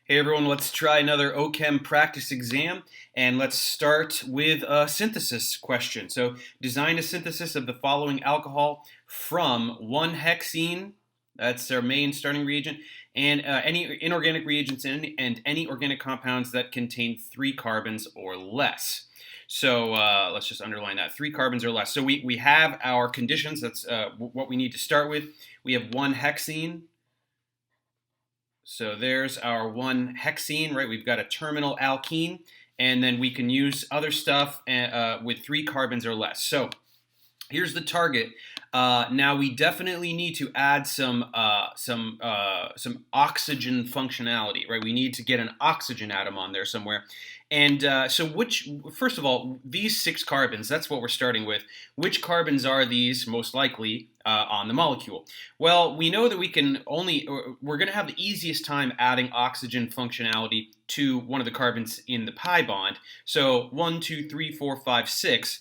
Hey everyone, let's try another OChem practice exam, and let's start with a synthesis question. So design a synthesis of the following alcohol from 1-hexene, that's our main starting reagent, and any inorganic reagents and any organic compounds that contain 3 carbons or less. So let's just underline that, 3 carbons or less. So we have our conditions, that's what we need to start with. We have 1-hexene. So there's our 1-hexene, right? We've got a terminal alkene, and then we can use other stuff with 3 carbons or less. So here's the target. Now we definitely need to add some oxygen functionality, right? We need to get an oxygen atom on there somewhere. And first of all, these 6 carbons, that's what we're starting with. Which carbons are these, most likely, on the molecule? Well, we know that we're going to have the easiest time adding oxygen functionality to one of the carbons in the pi bond. So 1, 2, 3, 4, 5, 6.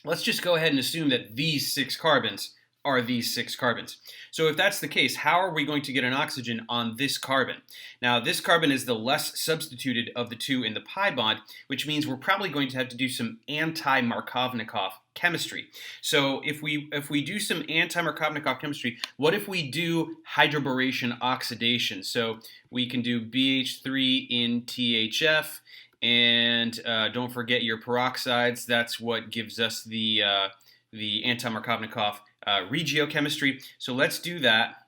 Let's just go ahead and assume that these 6 carbons are these 6 carbons. So if that's the case, how are we going to get an oxygen on this carbon? Now, this carbon is the less substituted of the 2 in the pi bond, which means we're probably going to have to do some anti-Markovnikov chemistry. So if we do some anti-Markovnikov chemistry, what if we do hydroboration oxidation? So we can do BH3 in THF, and don't forget your peroxides. That's what gives us the anti-Markovnikov regiochemistry. So let's do that,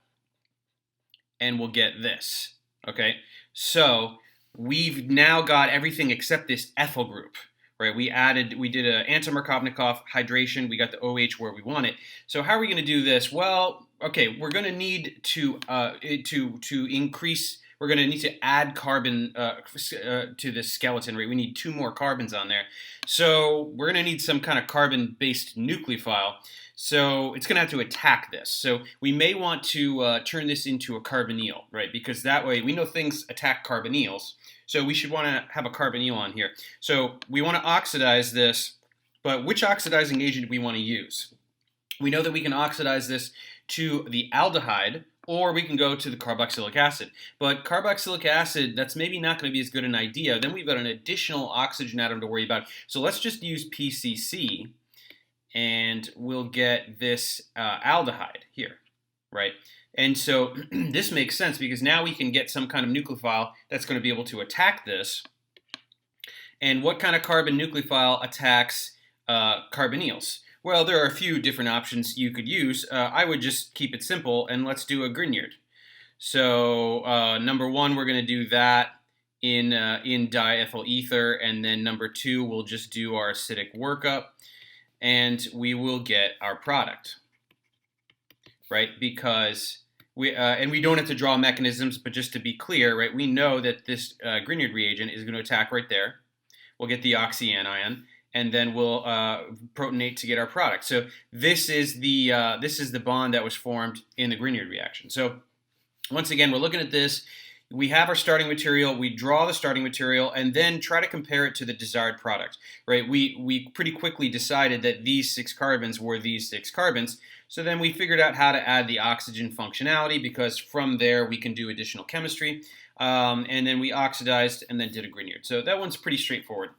and we'll get this. Okay, so we've now got everything except this ethyl group, right? We did an anti-Markovnikov hydration. We got the OH where we want it. So how are we going to do this? Well, okay, we're going to need to increase. We're going to need to add carbon to this skeleton, right? We need 2 more carbons on there. So we're going to need some kind of carbon-based nucleophile. So it's going to have to attack this. So we may want to turn this into a carbonyl, right? Because that way we know things attack carbonyls. So we should want to have a carbonyl on here. So we want to oxidize this, but which oxidizing agent do we want to use? We know that we can oxidize this to the aldehyde, or we can go to the carboxylic acid. But carboxylic acid, that's maybe not going to be as good an idea. Then we've got an additional oxygen atom to worry about. So let's just use PCC, and we'll get this aldehyde here, right? And so this makes sense because now we can get some kind of nucleophile that's going to be able to attack this. And what kind of carbon nucleophile attacks carbonyls? Well, there are a few different options you could use. I would just keep it simple, and let's do a Grignard. So number 1, we're going to do that in diethyl ether, and then number 2, we'll just do our acidic workup, and we will get our product, right? Because we don't have to draw mechanisms, but just to be clear, right? We know that this Grignard reagent is going to attack right there. We'll get the oxyanion, and then we'll protonate to get our product. So this is the bond that was formed in the Grignard reaction. So once again, we're looking at this. We have our starting material. We draw the starting material, and then try to compare it to the desired product. Right? We pretty quickly decided that these 6 carbons were these 6 carbons. So then we figured out how to add the oxygen functionality, because from there we can do additional chemistry. And then we oxidized and then did a Grignard. So that one's pretty straightforward.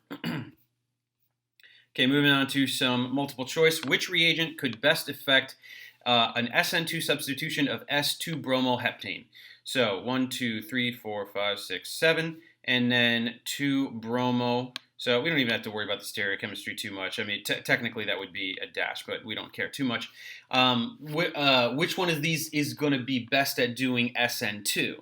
Okay, moving on to some multiple choice. Which reagent could best affect an SN2 substitution of S2-bromoheptane? So 1, 2, 3, 4, 5, 6, 7, and then 2-bromo. So we don't even have to worry about the stereochemistry too much. I mean, technically that would be a dash, but we don't care too much. Which one of these is going to be best at doing SN2?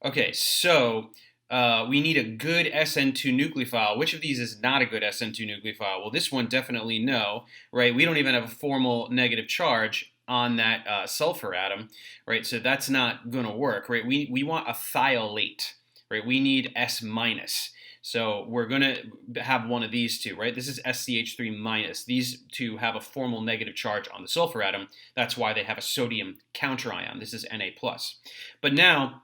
Okay, so we need a good SN2 nucleophile. Which of these is not a good SN2 nucleophile? Well, this one definitely no, right? We don't even have a formal negative charge on that sulfur atom, right? So that's not going to work, right? We want a thiolate, right? We need S minus. So we're going to have one of these two, right? This is SCH3 minus. These two have a formal negative charge on the sulfur atom. That's why they have a sodium counterion. This is Na plus. But now,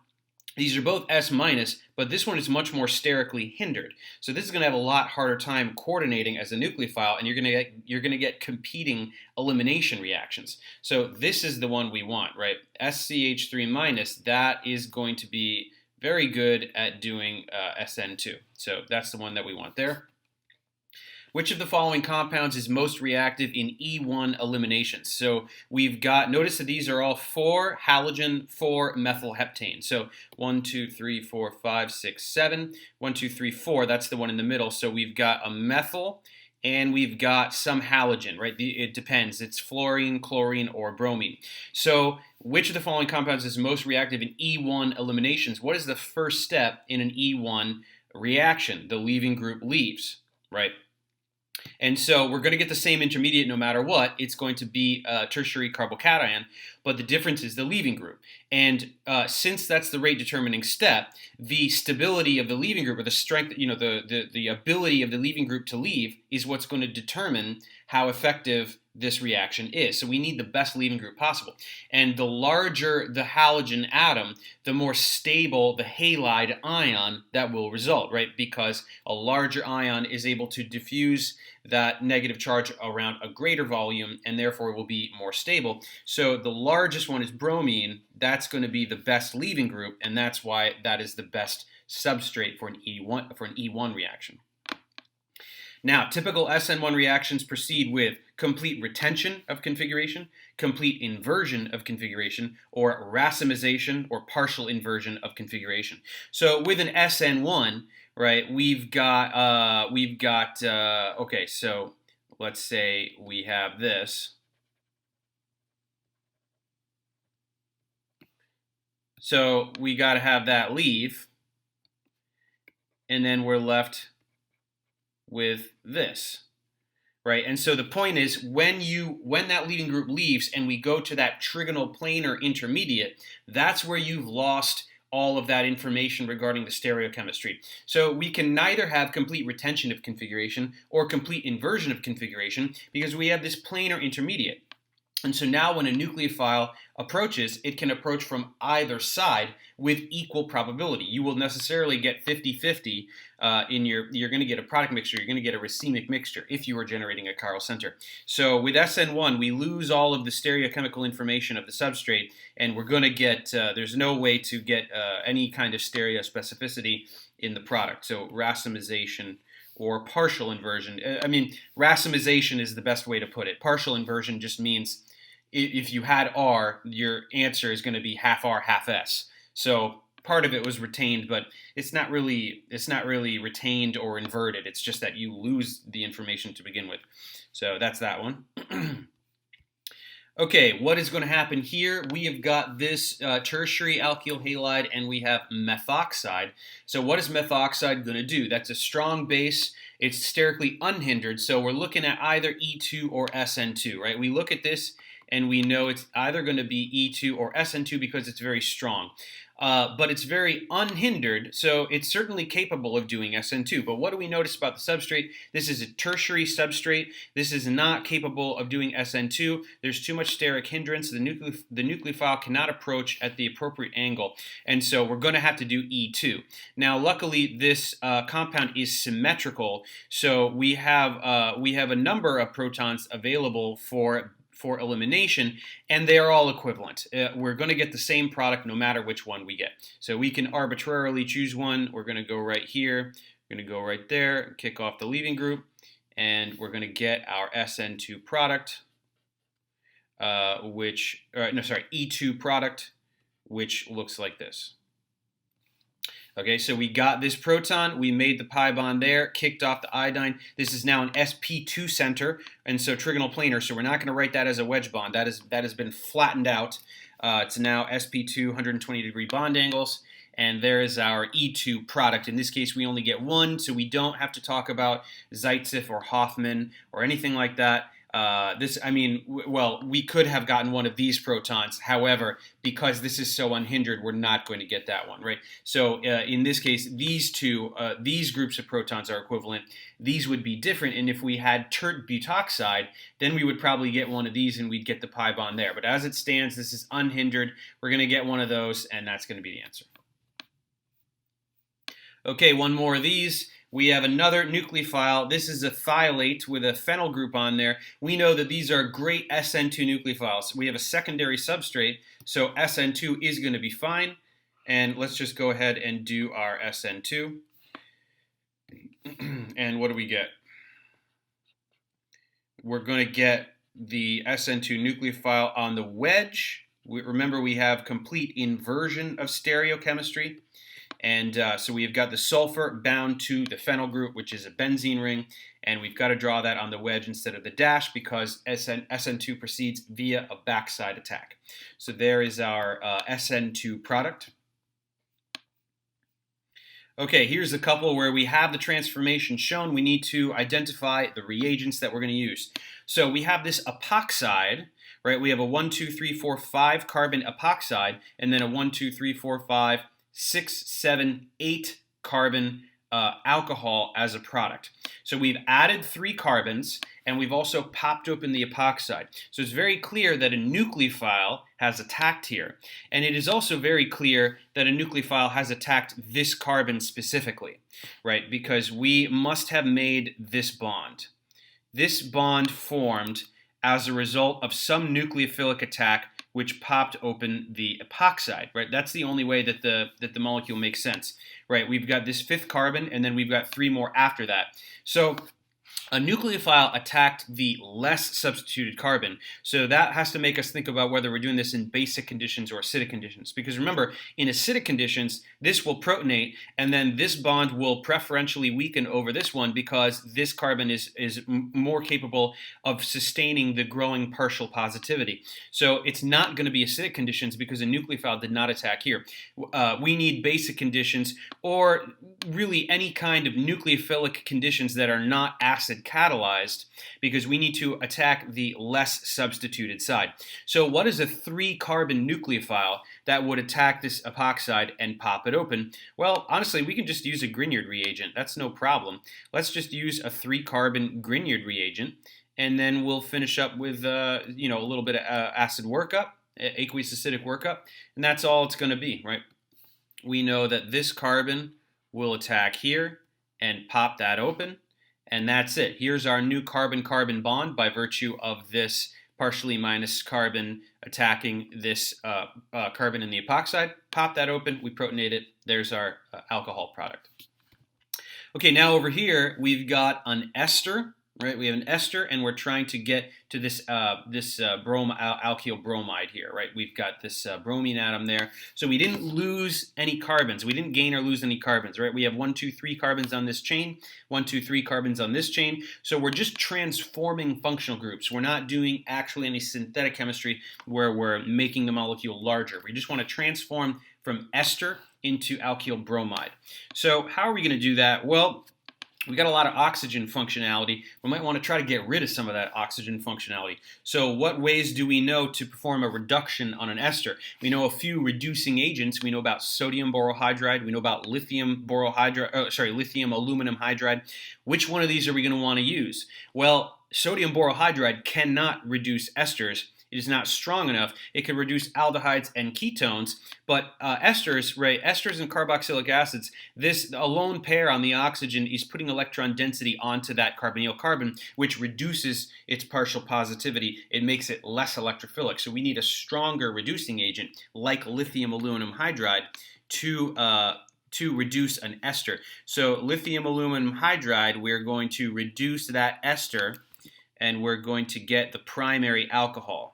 these are both S minus, but this one is much more sterically hindered. So this is going to have a lot harder time coordinating as a nucleophile, and you're going to get competing elimination reactions. So this is the one we want, right? SCH3 minus, that is going to be very good at doing SN2. So that's the one that we want there. Which of the following compounds is most reactive in E1 eliminations? So we've got, notice that these are all 4 halogen, 4 methylheptane. So 1, 2, 3, 4, 5, 6, 7. 1, 2, 3, 4, that's the one in the middle. So we've got a methyl and we've got some halogen, right? It depends. It's fluorine, chlorine, or bromine. So which of the following compounds is most reactive in E1 eliminations? What is the first step in an E1 reaction? The leaving group leaves, right? And so we're going to get the same intermediate no matter what. It's going to be a tertiary carbocation, but the difference is the leaving group. And since that's the rate determining step, the stability of the leaving group, or the strength, the ability of the leaving group to leave, is what's going to determine how effective this reaction is. So we need the best leaving group possible. And the larger the halogen atom, the more stable the halide ion that will result, right? Because a larger ion is able to diffuse that negative charge around a greater volume and therefore will be more stable. So the largest one is bromine. That's going to be the best leaving group, and that's why that is the best substrate for an E1 reaction. Now, typical SN1 reactions proceed with complete retention of configuration, complete inversion of configuration, or racemization or partial inversion of configuration. So with an SN1, right, okay, so let's say we have this. So we got to have that leave, and then we're left with this, right? And so the point is, when that leaving group leaves and we go to that trigonal planar intermediate, that's where you've lost all of that information regarding the stereochemistry. So we can neither have complete retention of configuration or complete inversion of configuration because we have this planar intermediate. And so now when a nucleophile approaches, it can approach from either side with equal probability. You will necessarily get 50-50 you're going to get a product mixture, you're going to get a racemic mixture if you are generating a chiral center. So with SN1, we lose all of the stereochemical information of the substrate, and we're going to get, there's no way to get any kind of stereospecificity in the product. So racemization or partial inversion. I mean, racemization is the best way to put it. Partial inversion just means if you had R, your answer is going to be half R, half S. So part of it was retained, but it's not really retained or inverted. It's just that you lose the information to begin with. So that's that one. Okay, what is going to happen here? We have got this tertiary alkyl halide and we have methoxide. So what is methoxide going to do? That's a strong base. It's sterically unhindered. So we're looking at either E2 or SN2, right? We look at this and we know it's either going to be E2 or SN2 because it's very strong. But it's very unhindered, so it's certainly capable of doing SN2. But what do we notice about the substrate? This is a tertiary substrate. This is not capable of doing SN2. There's too much steric hindrance. The nucleophile cannot approach at the appropriate angle, and so we're going to have to do E2. Now, luckily, this compound is symmetrical, so we have a number of protons available for elimination, and they are all equivalent. We're going to get the same product no matter which one we get. So we can arbitrarily choose one. We're going to go right here. We're going to go right there, kick off the leaving group, and we're going to get our SN2 product, E2 product, which looks like this. Okay, so we got this proton, we made the pi bond there, kicked off the iodine. This is now an sp2 center, and so trigonal planar, so we're not going to write that as a wedge bond. That has been flattened out. It's now sp2, 120-degree bond angles, and there is our E2 product. In this case, we only get one, so we don't have to talk about Zaitsev or Hoffman or anything like that. We could have gotten one of these protons. However, because this is so unhindered, we're not going to get that one, right? So in this case, these groups of protons are equivalent. These would be different, and if we had tert butoxide, then we would probably get one of these and we'd get the pi bond there. But as it stands, this is unhindered. We're going to get one of those, and that's going to be the answer. Okay, one more of these. We have another nucleophile. This is a thiolate with a phenyl group on there. We know that these are great SN2 nucleophiles. We have a secondary substrate, so SN2 is going to be fine. And let's just go ahead and do our SN2. And what do we get? We're going to get the SN2 nucleophile on the wedge. Remember, we have complete inversion of stereochemistry. And so we've got the sulfur bound to the phenyl group, which is a benzene ring. And we've got to draw that on the wedge instead of the dash because SN2 proceeds via a backside attack. So there is our SN2 product. Okay, here's a couple where we have the transformation shown. We need to identify the reagents that we're going to use. So we have this epoxide, right? We have a 1, 2, 3, 4, 5 carbon epoxide, and then a 1, 2, 3, 4, 5, 6, 7, 8 carbon alcohol as a product. So we've added 3 carbons, and we've also popped open the epoxide. So it's very clear that a nucleophile has attacked here. And it is also very clear that a nucleophile has attacked this carbon specifically, right? Because we must have made this bond. This bond formed as a result of some nucleophilic attack which popped open the epoxide, right? That's the only way that the molecule makes sense, right? We've got this 5th carbon, and then we've got 3 more after that. So a nucleophile attacked the less substituted carbon, so that has to make us think about whether we're doing this in basic conditions or acidic conditions. Because remember, in acidic conditions, this will protonate, and then this bond will preferentially weaken over this one because this carbon is more capable of sustaining the growing partial positivity. So it's not going to be acidic conditions because a nucleophile did not attack here. We need basic conditions or really any kind of nucleophilic conditions that are not acid catalyzed because we need to attack the less substituted side. So what is a 3 carbon nucleophile that would attack this epoxide and pop it open? Well, honestly, we can just use a Grignard reagent. That's no problem. Let's just use a 3 carbon Grignard reagent, and then we'll finish up with a little bit of acid workup, aqueous acidic workup, and that's all it's going to be, right? We know that this carbon will attack here and pop that open. And that's it. Here's our new carbon-carbon bond by virtue of this partially minus carbon attacking this carbon in the epoxide. Pop that open, we protonate it. There's our alcohol product. Okay, now over here we've got an ester, right? We have an ester, and we're trying to get to this alkyl bromide here, right? We've got this bromine atom there. So we didn't lose any carbons. We didn't gain or lose any carbons, right? We have 1, 2, 3 carbons on this chain, 1, 2, 3 carbons on this chain. So we're just transforming functional groups. We're not doing actually any synthetic chemistry where we're making the molecule larger. We just want to transform from ester into alkyl bromide. So how are we going to do that? Well, we got a lot of oxygen functionality. We might want to try to get rid of some of that oxygen functionality. So what ways do we know to perform a reduction on an ester? We know a few reducing agents. We know about sodium borohydride. We know about lithium aluminum hydride. Which one of these are we going to want to use? Well, sodium borohydride cannot reduce esters. It is not strong enough. It can reduce aldehydes and ketones, but esters, right? Esters and carboxylic acids, this a lone pair on the oxygen is putting electron density onto that carbonyl carbon, which reduces its partial positivity. It makes it less electrophilic. So we need a stronger reducing agent like lithium aluminum hydride to reduce an ester. So lithium aluminum hydride, we're going to reduce that ester, and we're going to get the primary alcohol.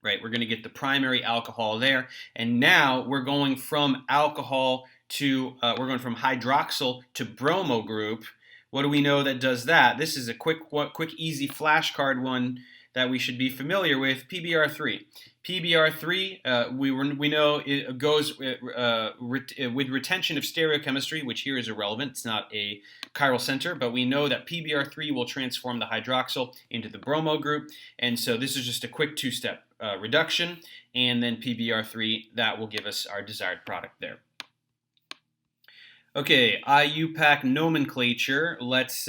Right, we're going to get the primary alcohol there, and now we're going from alcohol to we're going from hydroxyl to bromo group. What do we know that does that? This is a quick, easy flashcard one that we should be familiar with. PBr3. PBr3, we know it goes with retention of stereochemistry, which here is irrelevant. It's not a chiral center, but we know that PBr3 will transform the hydroxyl into the bromo group, and so this is just a quick 2-step reduction, and then PBr3, that will give us our desired product there. Okay, IUPAC nomenclature. Let's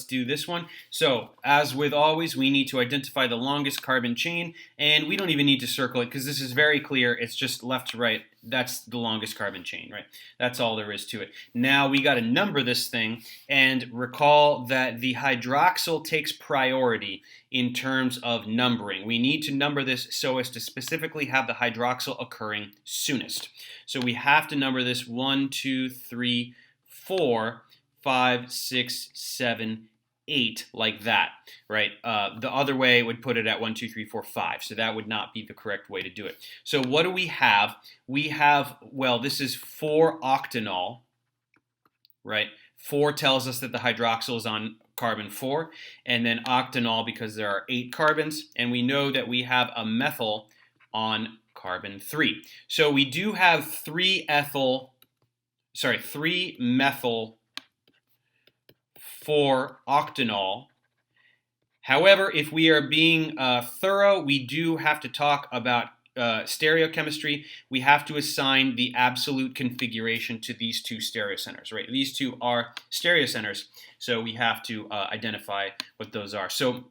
do this one. So, as with always, we need to identify the longest carbon chain, and we don't even need to circle it because this is very clear. It's just left to right that's the longest carbon chain, right? That's all there is to it. Now we got to number this thing, and recall that the hydroxyl takes priority in terms of numbering. We need to number this so as to specifically have the hydroxyl occurring soonest. So we have to number this 1, 2, 3, 4, 5, 6, 7, 8, like that, right? The other way would put it at 1, 2, 3, 4, 5. So that would not be the correct way to do it. So what do we have? We have, well, this is 4-octanol, right? 4 tells us that the hydroxyl is on carbon 4, and then octanol because there are 8 carbons, and we know that we have a methyl on carbon 3. So we do have 3 methyl 4-octanol. However, if we are being thorough, we do have to talk about stereochemistry. We have to assign the absolute configuration to these 2 stereocenters, right? These 2 are stereocenters, so we have to identify what those are. So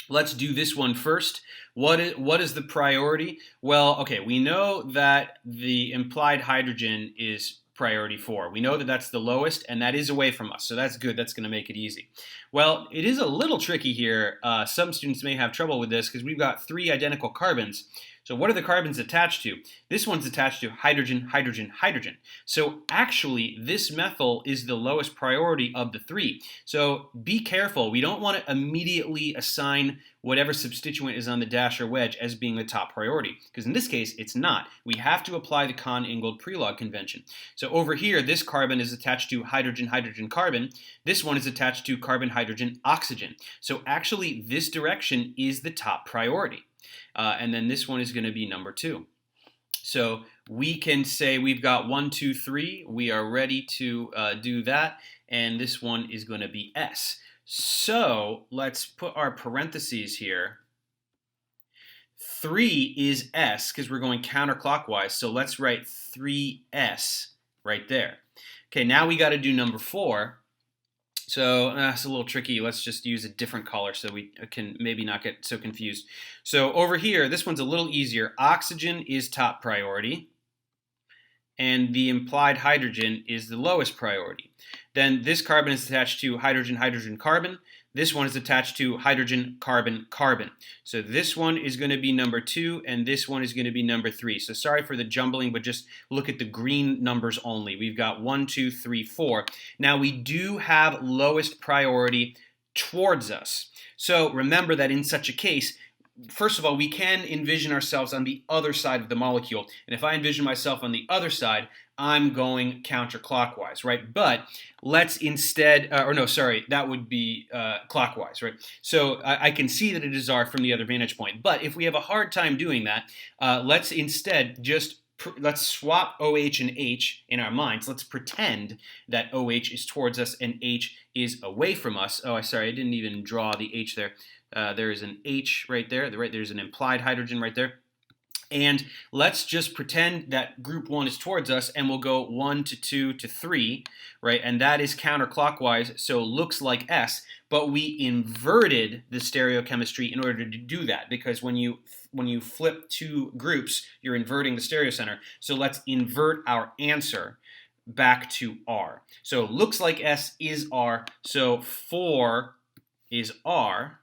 let's do this one first. What is the priority? Well, okay, we know that the implied hydrogen is priority 4. We know that that's the lowest, and that is away from us, so that's good. That's going to make it easy. Well, it is a little tricky here. Some students may have trouble with this because we've got 3 identical carbons. So what are the carbons attached to? This one's attached to hydrogen, hydrogen, hydrogen. So actually, this methyl is the lowest priority of the 3. So be careful. We don't want to immediately assign whatever substituent is on the dash or wedge as being the top priority, because in this case, it's not. We have to apply the Kahn-Ingold Prelog convention. So over here, this carbon is attached to hydrogen, hydrogen, carbon. This one is attached to carbon, hydrogen, oxygen. So actually, this direction is the top priority. And then this one is going to be number 2. So we can say we've got 1, 2, 3. We are ready to do that. And this one is going to be S. So let's put our parentheses here. 3 is S because we're going counterclockwise. So let's write 3S right there. Okay, now we got to do number 4. So it's a little tricky. Let's just use a different color so we can maybe not get so confused. So over here, this one's a little easier. Oxygen is top priority, and the implied hydrogen is the lowest priority. Then this carbon is attached to hydrogen, hydrogen, carbon. This one is attached to hydrogen, carbon, carbon. So this one is going to be number 2, and this one is going to be number 3. So sorry for the jumbling, but just look at the green numbers only. We've got 1, 2, 3, 4. Now we do have lowest priority towards us. So remember that in such a case, first of all, we can envision ourselves on the other side of the molecule. And if I envision myself on the other side, I'm going counterclockwise, right? But let's instead, that would be clockwise, right? So I can see that it is R from the other vantage point. But if we have a hard time doing that, let's instead just let's swap OH and H in our minds. Let's pretend that OH is towards us and H is away from us. Oh, sorry, I didn't even draw the H there. There is an H right there. There's an implied hydrogen right there. And let's just pretend that group 1 is towards us, and we'll go 1 to 2 to 3, right? And that is counterclockwise, so looks like S, but we inverted the stereochemistry in order to do that, because when you flip 2 groups, you're inverting the stereocenter. So let's invert our answer back to R. So looks like S is R, so 4 is R.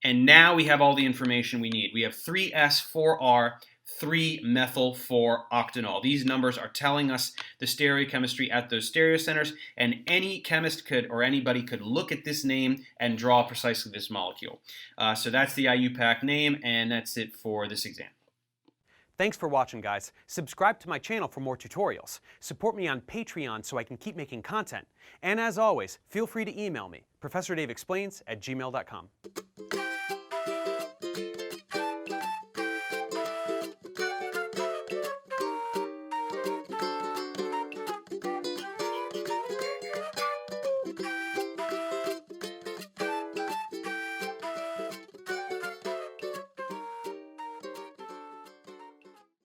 And now we have all the information we need. We have 3S, 4R, 3-methyl-4-octanol. These numbers are telling us the stereochemistry at those stereocenters, and any chemist could, or anybody could, look at this name and draw precisely this molecule. So that's the IUPAC name, and that's it for this exam. Thanks for watching, guys. Subscribe to my channel for more tutorials. Support me on Patreon so I can keep making content. And as always, feel free to email me, ProfessorDaveExplains@gmail.com.